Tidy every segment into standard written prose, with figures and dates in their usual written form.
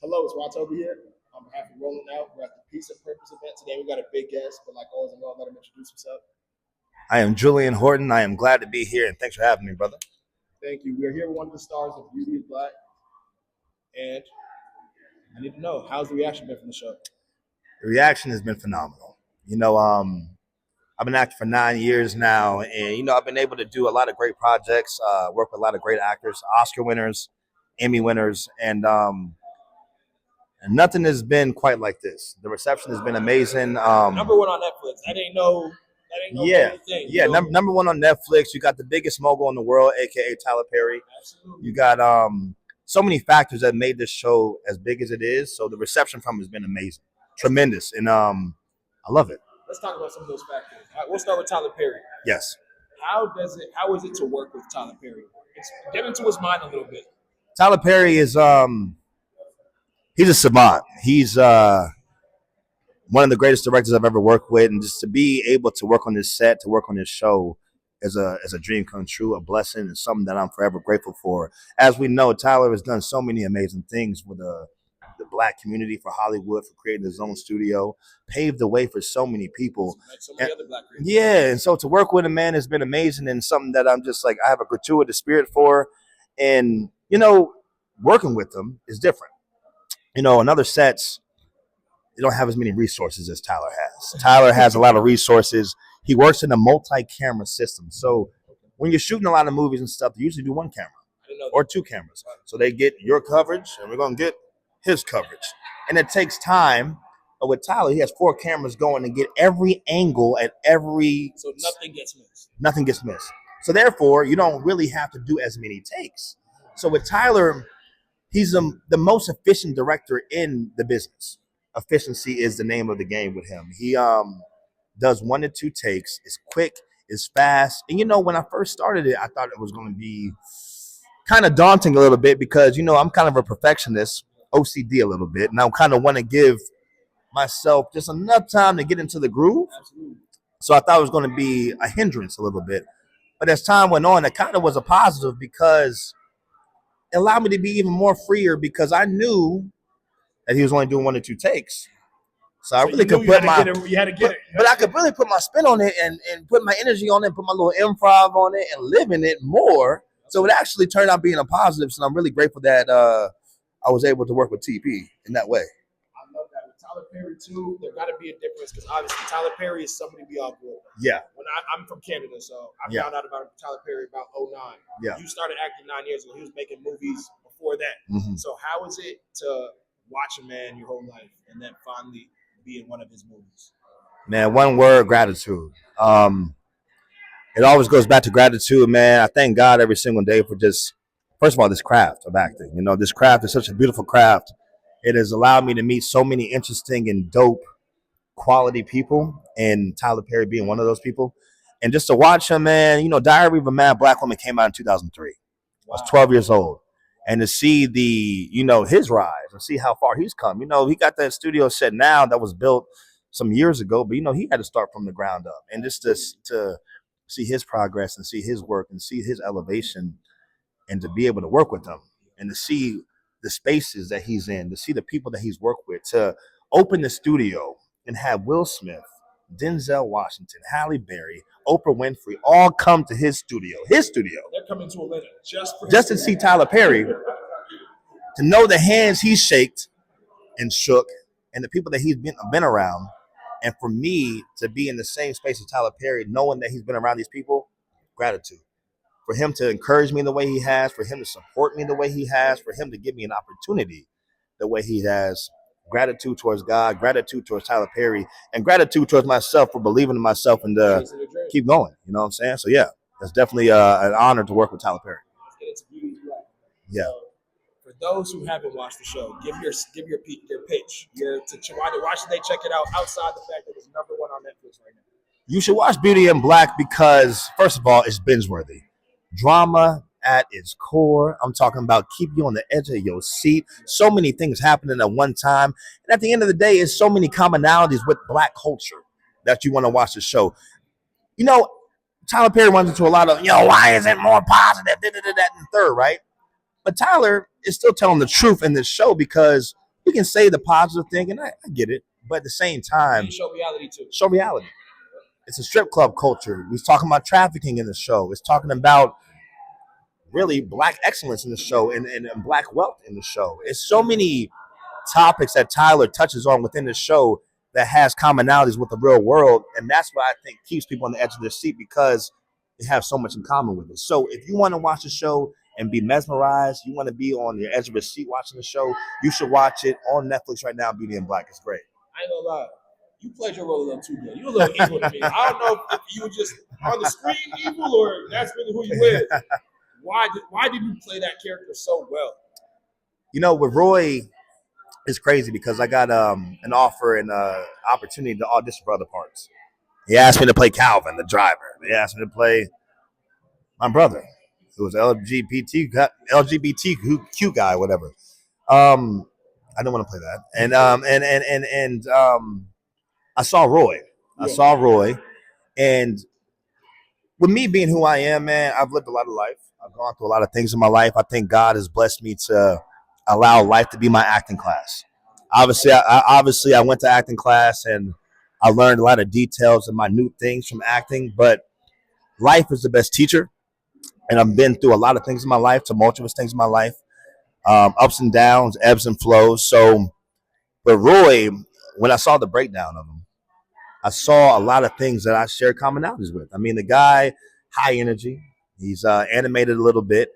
Hello, it's Rotobi here. On behalf of Rolling Out, we're at the Peace and Purpose event today. We got a big guest, but like always, I'm going to let him introduce himself. I am Julian Horton. I am glad to be here, and thanks for having me, brother. Thank you. We are here with one of the stars of Beauty is Black, and I need to know, how's the reaction been from the show? The reaction has been phenomenal. I've been acting for 9 years now, and I've been able to do a lot of great projects, work with a lot of great actors, Oscar winners, Emmy winners, and nothing has been quite like this. The reception has been amazing. Number one on Netflix. I didn't know. Yeah, yeah. Number one on Netflix. You got the biggest mogul in the world, aka Tyler Perry. Absolutely. You got so many factors that made this show as big as it is. So the reception from it has been amazing, tremendous, and I love it. Let's talk about some of those factors. All right, we'll start with Tyler Perry. Yes. How is it to work with Tyler Perry? Get into his mind a little bit. Tyler Perry is he's a savant. He's one of the greatest directors I've ever worked with, and just to be able to work on this set, to work on this show, is a dream come true, a blessing, and something that I'm forever grateful for. As we know, Tyler has done so many amazing things with the Black community, for Hollywood, for creating his own studio, paved the way for so many people. So many other Black creators. Yeah, and so to work with him, man, has been amazing, and something that I'm just like, I have a gratuitous spirit for. And working with them is different. In other sets, they don't have as many resources as Tyler has. Tyler has a lot of resources. He works in a multi-camera system. So when you're shooting a lot of movies and stuff, they usually do one camera or two cameras. So they get your coverage, and we're going to get his coverage. And it takes time. But with Tyler, he has 4 cameras going to get every angle at every... So nothing gets missed. Nothing gets missed. So therefore, you don't really have to do as many takes. So with Tyler, he's the most efficient director in the business. Efficiency is the name of the game with him. He does 1 to 2 takes. It's quick, it's fast. And when I first started it, I thought it was going to be kind of daunting a little bit because, I'm kind of a perfectionist, OCD a little bit. And I kind of want to give myself just enough time to get into the groove. Absolutely. So I thought it was going to be a hindrance a little bit. But as time went on, it kind of was a positive because it allowed me to be even more freer because I knew that he was only doing 1 to 2 takes. So I really could put my, but I could really put my spin on it and put my energy on it, put my little improv on it and live in it more. So it actually turned out being a positive. So I'm really grateful that I was able to work with TP in that way. I love that. With Tyler Perry too, there got to be a difference because obviously Tyler Perry is somebody we all grew up with. Yeah. When I'm from Canada, so I found out about Tyler Perry about 2009. Yeah. You started acting 9 years ago. He was making movies before that. Mm-hmm. So how is it to watch a man your whole life and then finally be in one of his movies? Man, one word: gratitude. It always goes back to gratitude, man. I thank God every single day for just, first of all, this craft of acting. This craft is such a beautiful craft. It has allowed me to meet so many interesting and dope quality people, and Tyler Perry being one of those people. And just to watch him, man, Diary of a Mad Black Woman came out in 2003. Wow. I was 12 years old. And to see his rise and see how far he's come. He got that studio set now that was built some years ago, but he had to start from the ground up. And just to see his progress and see his work and see his elevation and to be able to work with him and to see the spaces that he's in, to see the people that he's worked with, to open the studio and have Will Smith, Denzel Washington, Halle Berry, Oprah Winfrey all come to his studio. His studio. They're coming to Atlanta just to see Tyler Perry, to know the hands he shaked and shook and the people that he's been around. And for me to be in the same space as Tyler Perry, knowing that he's been around these people, gratitude. For him to encourage me the way he has, for him to support me the way he has, for him to give me an opportunity the way he has. Gratitude towards God, gratitude towards Tyler Perry, and gratitude towards myself for believing in myself and keep going. You know what I'm saying? So yeah, that's definitely an honor to work with Tyler Perry. Let's get into Beauty is Black. Yeah. So, for those who haven't watched the show, give your pitch. Why should they check it out outside the fact that it's number one on Netflix right now? You should watch Beauty in Black because, first of all, it's binge-worthy. Drama at its core. I'm talking about keep you on the edge of your seat. So many things happening at one time. And at the end of the day, it's so many commonalities with Black culture that you want to watch the show. Tyler Perry runs into a lot of, why is it more positive? That and third, right? But Tyler is still telling the truth in this show because You can say the positive thing, and I get it, but at the same time, You show reality too. show reality. It's a strip club culture. He's talking about trafficking in the show. It's talking about really black excellence in the show and black wealth in the show. It's so many topics that Tyler touches on within the show that has commonalities with the real world, and that's what I think keeps people on the edge of their seat because they have so much in common with it. So if you want to watch the show and be mesmerized, you want to be on the edge of your seat watching the show, you should watch it on Netflix right now. Beauty in Black. It's great. I ain't gonna lie. You played your role a little too good. You're a little evil to me. I don't know if you were just on the screen evil or that's really who you is. Why did you play that character so well? You know, with Roy, it's crazy because I got an offer and opportunity to audition for other parts. He asked me to play Calvin, the driver. He asked me to play my brother, who was LGBTQ guy, whatever. I didn't want to play that, and I saw Roy. And with me being who I am, man, I've lived a lot of life. I've gone through a lot of things in my life. I think God has blessed me to allow life to be my acting class. Obviously, I went to acting class and I learned a lot of details and minute things from acting. But life is the best teacher, and I've been through a lot of things in my life, tumultuous things in my life, ups and downs, ebbs and flows. So, but Roy, when I saw the breakdown of him, I saw a lot of things that I shared commonalities with. I mean, the guy, high energy. He's animated a little bit,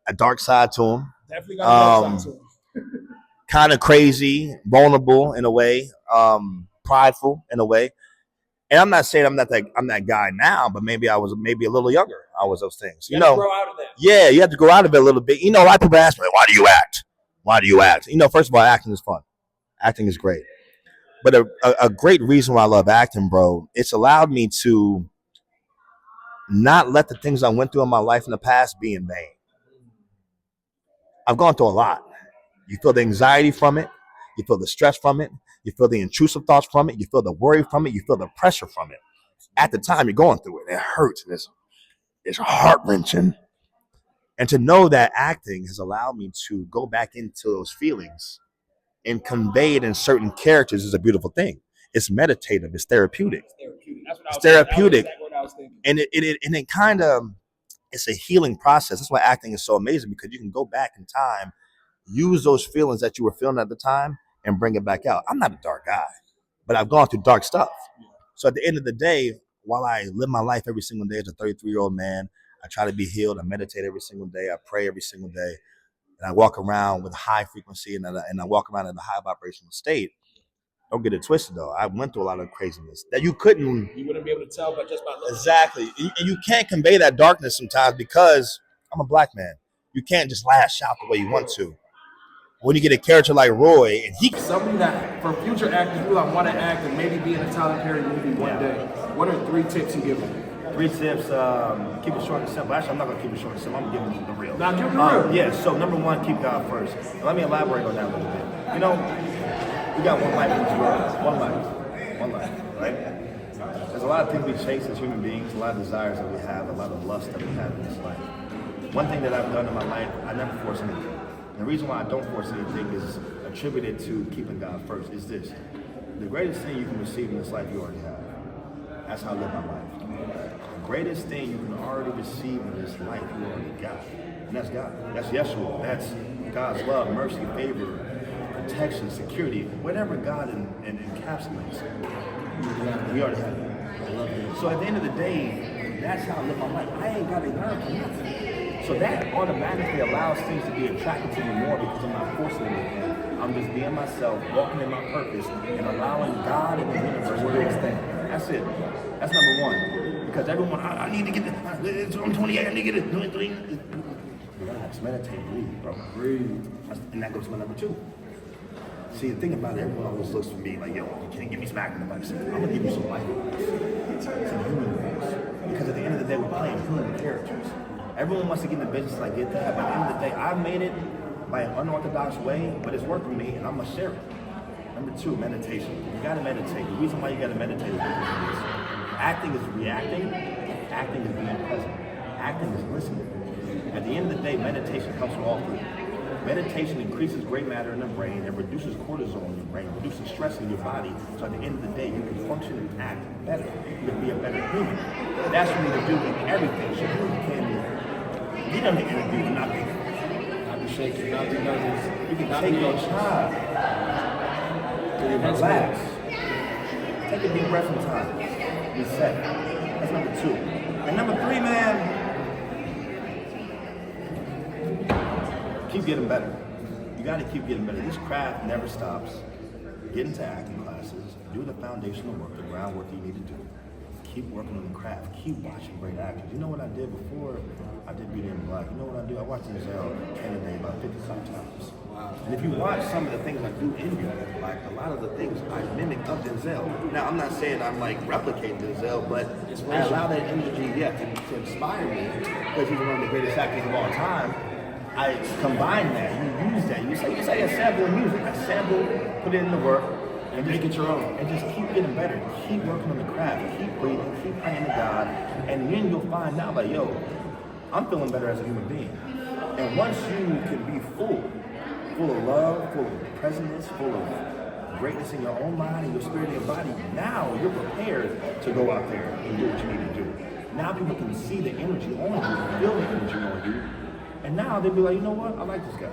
a dark side to him. Definitely got a dark side to him. Kind of crazy, vulnerable in a way, prideful in a way. And I'm not saying I'm that guy now, but maybe I was a little younger. I was those things. You know, grow out of that. Yeah, you have to grow out of it a little bit. You know, a lot of people ask me, why do you act? Why do you act? You know, first of all, acting is fun. Acting is great. But a great reason why I love acting, bro, it's allowed me to not let the things I went through in my life in the past be in vain. I've gone through a lot. You feel the anxiety from it. You feel the stress from it. You feel the intrusive thoughts from it. You feel the worry from it. You feel the pressure from it. At the time you're going through it, it hurts. And it's heart-wrenching. And to know that acting has allowed me to go back into those feelings and convey it in certain characters is a beautiful thing. It's meditative. It's therapeutic. It's therapeutic. And it kind of, it's a healing process. That's why acting is so amazing, because you can go back in time, use those feelings that you were feeling at the time and bring it back out. I'm not a dark guy, but I've gone through dark stuff. So at the end of the day, while I live my life every single day as a 33-year-old man, I try to be healed. I meditate every single day. I pray every single day. And I walk around with high frequency and I walk around in a high vibrational state. Don't get it twisted, though. I went through a lot of craziness that you wouldn't be able to tell by just by looking. Exactly. And you can't convey that darkness sometimes because I'm a black man. You can't just lash out the way you want to. When you get a character like Roy, and he something that for future actors who want to act and maybe be in a Tyler Perry movie one day, what are 3 tips you give them? 3 tips, keep it short and simple. Actually, I'm not going to keep it short and simple. I'm going to give them the real. Now, give them the real. Yeah, so number 1, keep God first. Let me elaborate on that a little bit. You know, we got one life in this world. One life, right? There's a lot of things we chase as human beings, a lot of desires that we have, a lot of lust that we have in this life. One thing that I've done in my life, I never force anything. The reason why I don't force anything is attributed to keeping God first is this. The greatest thing you can receive in this life you already have. That's how I live my life. The greatest thing you can already receive in this life you already got. And that's God. That's Yeshua. That's God's love, mercy, favor, protection, security, whatever God encapsulates. We already have it. So at the end of the day, that's how I live my life. I ain't got to learn from nothing. So that automatically allows things to be attracted to me more because I'm not forcing anything. I'm just being myself, walking in my purpose, and allowing God and the universe to do its thing. That's it. That's number 1. Because everyone, I need to get this. I'm 28, I need to get it. 23. Relax, meditate, breathe, bro. Breathe. And that goes to my number 2. See, the thing about it, everyone always looks for me like, yo, you can't give me smack in the back. I'm going to give you some life. Some human things. Because at the end of the day, we're playing human characters. Everyone wants to get in the business, and I get that. But at the end of the day, I made it by an unorthodox way, but it's worked for me, and I'm going to share it. Number 2, meditation. You got to meditate. The reason why you got to meditate is because of this. Acting is reacting. Acting is being present. Acting is listening. At the end of the day, meditation helps with all 3. Meditation increases gray matter in the brain and reduces cortisol in your brain, reduces stress in your body. So at the end of the day, you can function and act better. You can be a better human. That's what you need to do in everything. So you can get on the interview and not be shaking, not be nervous. You can take your time. Relax. Take a deep breath sometimes. Reset. That's number 2. And number 3, man, keep getting better. You got to keep getting better. This craft never stops. Get into acting classes. Do the foundational work, the groundwork you need to do. Keep working on the craft. Keep watching great actors. You know what I did before I did Beauty in Black? You know what I do? I watched Denzel Kennedy about 50-some times. And if you watch some of the things I do in Beauty in Black, a lot of the things I mimic of Denzel. Now, I'm not saying I'm like replicating Denzel, but I allow that energy, to inspire me because he's one of the greatest actors of all time. I combine that. You use that. You say a sample of music. I sample, put it in the work, and make it your own. And just keep getting better. Keep working on the craft. Keep breathing. Keep praying to God. And then you'll find out, like, yo, I'm feeling better as a human being. And once you can be full of love, full of presence, full of greatness in your own mind and your spirit and your body, now you're prepared to go out there and do what you need to do. Now people can see the energy on you, feel the energy on you. And now they'll be like, you know what? I like this guy.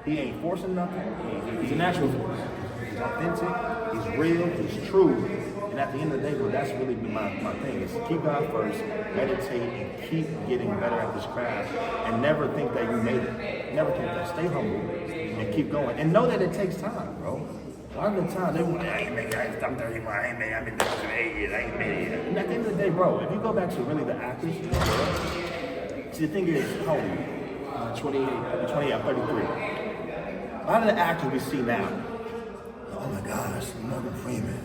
He ain't forcing nothing. He's a natural force. He's authentic. He's real. He's true. And at the end of the day, bro, that's really been my thing. Is keep God first, meditate, and keep getting better at this craft. And never think that you made it. Never think that. Stay humble and keep going. And know that it takes time, bro. A lot of the time, they want, I ain't made it. I'm 31. I ain't made it. I've been doing it for 8 years. I ain't made it. And at the end of the day, bro, if you go back to really the actors, see, the thing is, how old are you? 28, I'm 33. A lot of the actors we see now, oh my gosh, Morgan Freeman,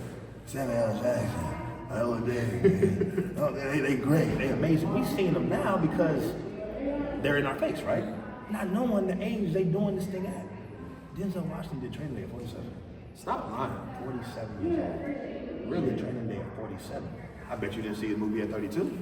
Samuel L. Jackson, Viola Davis, oh, they great, they amazing. We seeing them now because they're in our face, right? Not knowing the age they doing this thing at. Denzel Washington did Training Day at 47. Stop lying. 47 years old. Really Training Day at 47. I bet you didn't see his movie at 32.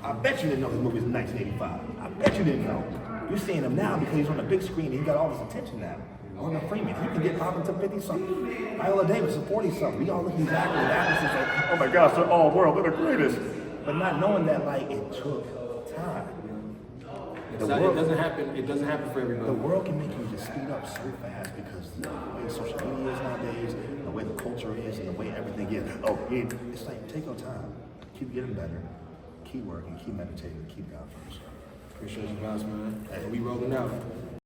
I bet you didn't know his movie was in 1985. I bet you didn't know. You're seeing him now because he's on the big screen and he got all this attention now. Morgan Freeman, he can get popping to 50-something. Viola Davis is 40-something. We all look at these actors and actresses like, oh my gosh, they're all world, they're the greatest. But not knowing that, like, it took time. It doesn't happen for everybody. The world can make you just speed up so fast because the way social media is nowadays, the way the culture is, and the way everything is. It's like, take your time. Keep getting better. Keep working, keep meditating, keep God first. Appreciate you guys, man. Hey, we rolling out.